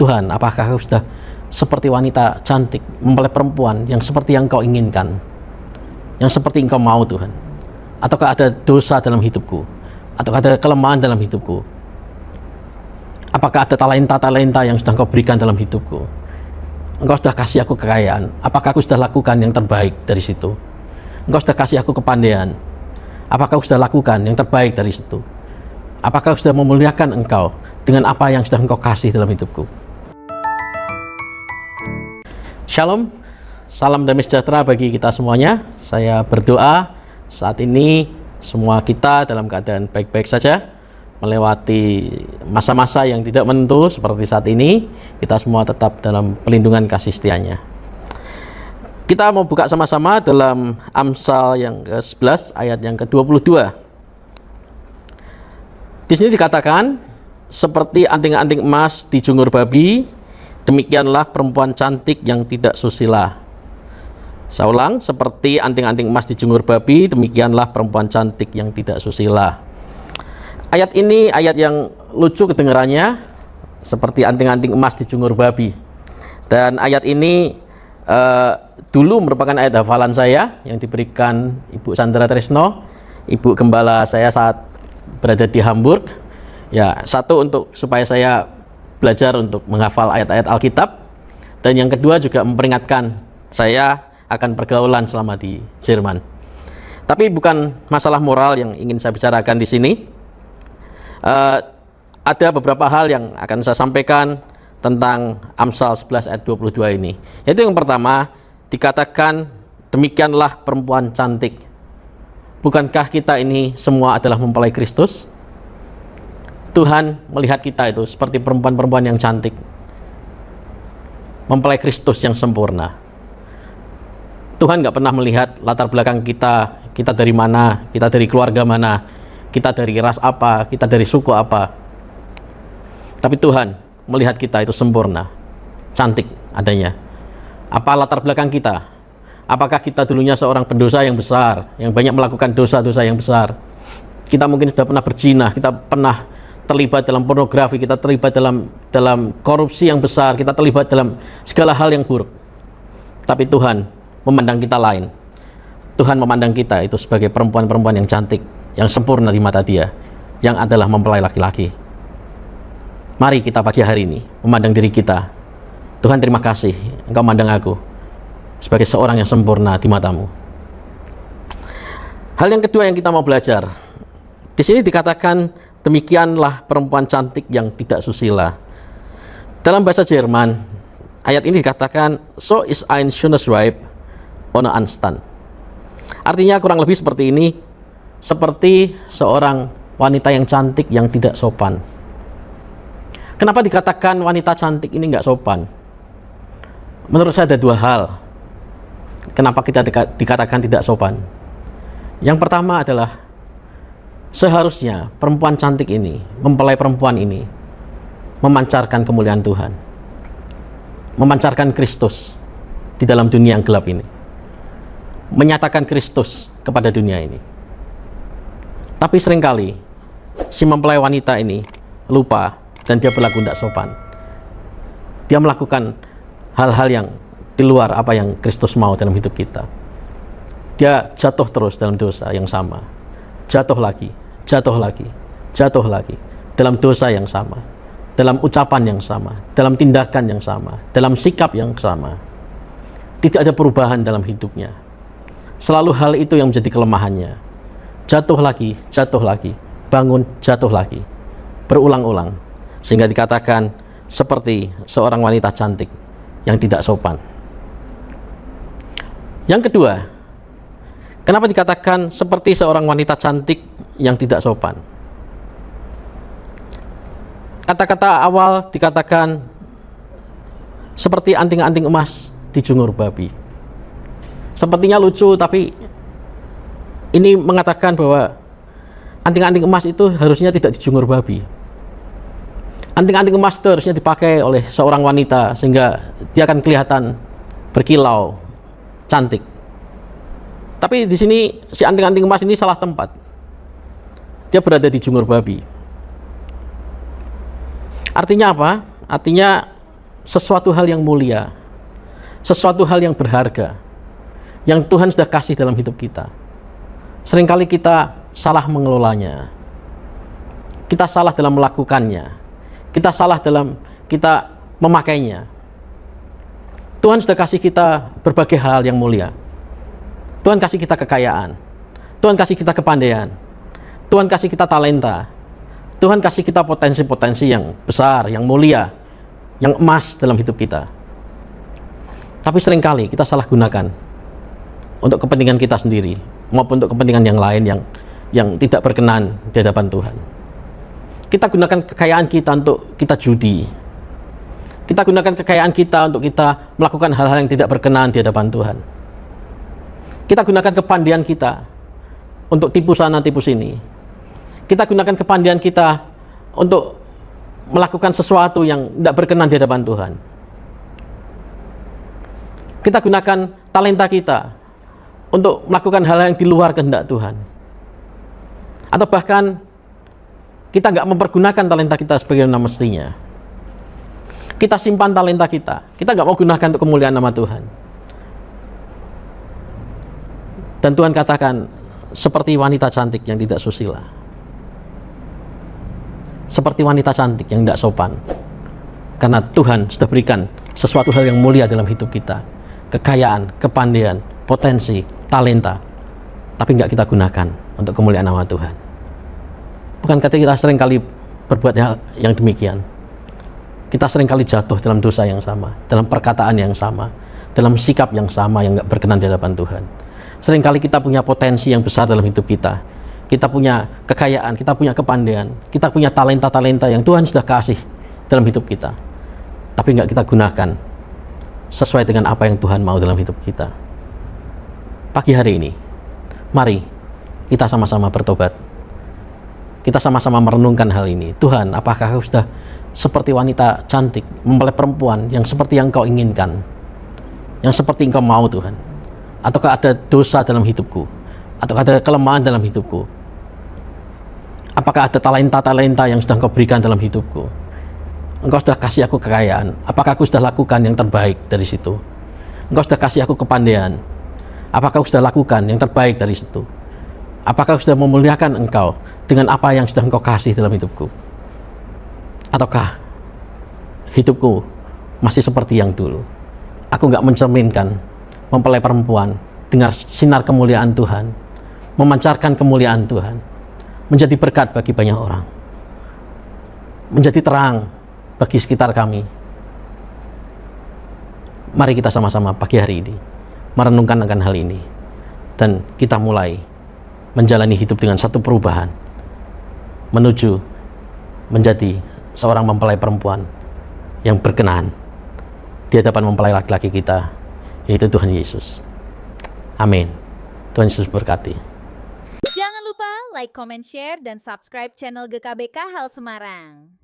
Tuhan, apakah aku sudah seperti wanita cantik, mempelai perempuan yang seperti yang Engkau inginkan, yang seperti Engkau mau Tuhan? Ataukah ada dosa dalam hidupku? Ataukah ada kelemahan dalam hidupku? Apakah ada talenta-talenta yang sudah Engkau berikan dalam hidupku? Engkau sudah kasih aku kekayaan, apakah aku sudah lakukan yang terbaik dari situ? Engkau sudah kasih aku kepandaian, apakah aku sudah lakukan yang terbaik dari situ? Apakah aku sudah memuliakan Engkau dengan apa yang sudah Engkau kasih dalam hidupku? Shalom, salam damai sejahtera bagi kita semuanya. Saya berdoa saat ini semua kita dalam keadaan baik-baik saja, melewati masa-masa yang tidak menentu seperti saat ini. Kita semua tetap dalam pelindungan kasih setia-Nya. Kita mau buka sama-sama dalam Amsal yang ke-11 ayat yang ke-22. Di sini dikatakan, seperti anting-anting emas dijungur babi, demikianlah perempuan cantik yang tidak susila. Saya ulang, seperti anting-anting emas dijungur babi, demikianlah perempuan cantik yang tidak susila. Ayat ini ayat yang lucu kedengarannya, seperti anting-anting emas dijungur babi. Dan ayat ini dulu merupakan ayat hafalan saya yang diberikan Ibu Sandra Tresno, Ibu Gembala saya saat berada di Hamburg. Ya, satu untuk supaya saya belajar untuk menghafal ayat-ayat Alkitab, dan yang kedua juga memperingatkan saya akan pergaulan selama di Jerman. Tapi bukan masalah moral yang ingin saya bicarakan di sini. Ada beberapa hal yang akan saya sampaikan tentang Amsal 11 ayat 22 ini. Yaitu yang pertama, dikatakan demikianlah perempuan cantik. Bukankah kita ini semua adalah mempelai Kristus? Tuhan melihat kita itu seperti perempuan-perempuan yang cantik, mempelai Kristus yang sempurna. Tuhan nggak pernah melihat latar belakang kita, kita dari mana, kita dari keluarga mana, kita dari ras apa, kita dari suku apa. Tapi Tuhan melihat kita itu sempurna, cantik adanya. Apa latar belakang kita? Apakah kita dulunya seorang pendosa yang besar, yang banyak melakukan dosa-dosa yang besar? Kita mungkin sudah pernah berzina, kita pernah terlibat dalam pornografi, kita terlibat dalam korupsi yang besar, kita terlibat dalam segala hal yang buruk. Tapi Tuhan memandang kita lain. Tuhan memandang kita itu sebagai perempuan-perempuan yang cantik, yang sempurna di mata Dia, yang adalah mempelai laki-laki. Mari kita pagi hari ini memandang diri kita. Tuhan, terima kasih Engkau memandang aku sebagai seorang yang sempurna di mata-Mu. Hal yang kedua yang kita mau belajar, di sini dikatakan demikianlah perempuan cantik yang tidak susila. Dalam bahasa Jerman, ayat ini dikatakan, so ist ein schönes Weib ohne Anstand. Artinya kurang lebih seperti ini, seperti seorang wanita yang cantik yang tidak sopan. Kenapa dikatakan wanita cantik ini nggak sopan? Menurut saya ada dua hal kenapa kita dikatakan tidak sopan. Yang pertama adalah seharusnya perempuan cantik ini, mempelai perempuan ini, memancarkan kemuliaan Tuhan, memancarkan Kristus di dalam dunia yang gelap ini, menyatakan Kristus kepada dunia ini. Tapi seringkali si mempelai wanita ini lupa dan dia berlaku tidak sopan. Dia melakukan hal-hal yang di luar apa yang Kristus mau dalam hidup kita. Dia jatuh terus dalam dosa yang sama, jatuh lagi, jatuh lagi, jatuh lagi dalam dosa yang sama, dalam ucapan yang sama, dalam tindakan yang sama, dalam sikap yang sama. Tidak ada perubahan dalam hidupnya. Selalu hal itu yang menjadi kelemahannya. Jatuh lagi, bangun, jatuh lagi, berulang-ulang, sehingga dikatakan seperti seorang wanita cantik yang tidak sopan. Yang kedua, kenapa dikatakan seperti seorang wanita cantik yang tidak sopan? Kata-kata awal dikatakan seperti anting-anting emas dijungur babi. Sepertinya lucu, tapi ini mengatakan bahwa anting-anting emas itu harusnya tidak dijungur babi. Anting-anting emas itu harusnya dipakai oleh seorang wanita sehingga dia akan kelihatan berkilau, cantik. Tapi di sini si anting-anting emas ini salah tempat. Dia berada di jungur babi. Artinya apa? Artinya sesuatu hal yang mulia, sesuatu hal yang berharga, yang Tuhan sudah kasih dalam hidup kita. Seringkali kita salah mengelolanya, kita salah dalam melakukannya, kita salah dalam kita memakainya. Tuhan sudah kasih kita berbagai hal yang mulia. Tuhan kasih kita kekayaan, Tuhan kasih kita kepandaian, Tuhan kasih kita talenta, Tuhan kasih kita potensi-potensi yang besar, yang mulia, yang emas dalam hidup kita. Tapi seringkali kita salah gunakan untuk kepentingan kita sendiri maupun untuk kepentingan yang lain yang tidak berkenan di hadapan Tuhan. Kita gunakan kekayaan kita untuk kita judi. Kita gunakan kekayaan kita untuk kita melakukan hal-hal yang tidak berkenan di hadapan Tuhan. Kita gunakan kepandaian kita untuk tipu sana tipu sini. Kita gunakan kepandaian kita untuk melakukan sesuatu yang tidak berkenan di hadapan Tuhan. Kita gunakan talenta kita untuk melakukan hal yang di luar kehendak Tuhan. Atau bahkan kita nggak mempergunakan talenta kita sebagaimana mestinya. Kita simpan talenta kita nggak mau gunakan untuk kemuliaan nama Tuhan. Dan Tuhan katakan, seperti wanita cantik yang tidak susila, seperti wanita cantik yang tidak sopan. Karena Tuhan sudah berikan sesuatu hal yang mulia dalam hidup kita, kekayaan, kepandaian, potensi, talenta, tapi nggak kita gunakan untuk kemuliaan nama Tuhan. Bukankah kita seringkali berbuat hal yang demikian? Kita seringkali jatuh dalam dosa yang sama, dalam perkataan yang sama, dalam sikap yang sama yang nggak berkenan di hadapan Tuhan. Seringkali kita punya potensi yang besar dalam hidup kita. Kita punya kekayaan, kita punya kepandaian, kita punya talenta-talenta yang Tuhan sudah kasih dalam hidup kita. Tapi nggak kita gunakan sesuai dengan apa yang Tuhan mau dalam hidup kita. Pagi hari ini, mari kita sama-sama bertobat. Kita sama-sama merenungkan hal ini. Tuhan, apakah Kau sudah seperti wanita cantik, mempelai perempuan yang seperti yang Kau inginkan, yang seperti Engkau mau, Tuhan? Ataukah ada dosa dalam hidupku? Ataukah ada kelemahan dalam hidupku? Apakah ada talenta-talenta yang sudah Engkau berikan dalam hidupku? Engkau sudah kasih aku kekayaan. Apakah aku sudah lakukan yang terbaik dari situ? Engkau sudah kasih aku kepandaian. Apakah aku sudah lakukan yang terbaik dari situ? Apakah aku sudah memuliakan Engkau dengan apa yang sudah Engkau kasih dalam hidupku? Ataukah hidupku masih seperti yang dulu? Aku nggak mencerminkan mempelai perempuan dengan sinar kemuliaan Tuhan, memancarkan kemuliaan Tuhan, menjadi berkat bagi banyak orang, menjadi terang bagi sekitar kami. Mari kita sama-sama pagi hari ini merenungkan akan hal ini, dan kita mulai menjalani hidup dengan satu perubahan menuju menjadi seorang mempelai perempuan yang berkenan di hadapan mempelai laki-laki kita, yaitu Tuhan Yesus. Amin. Tuhan Yesus berkati. Jangan lupa like, comment, share, dan subscribe channel GKBK Hal Semarang.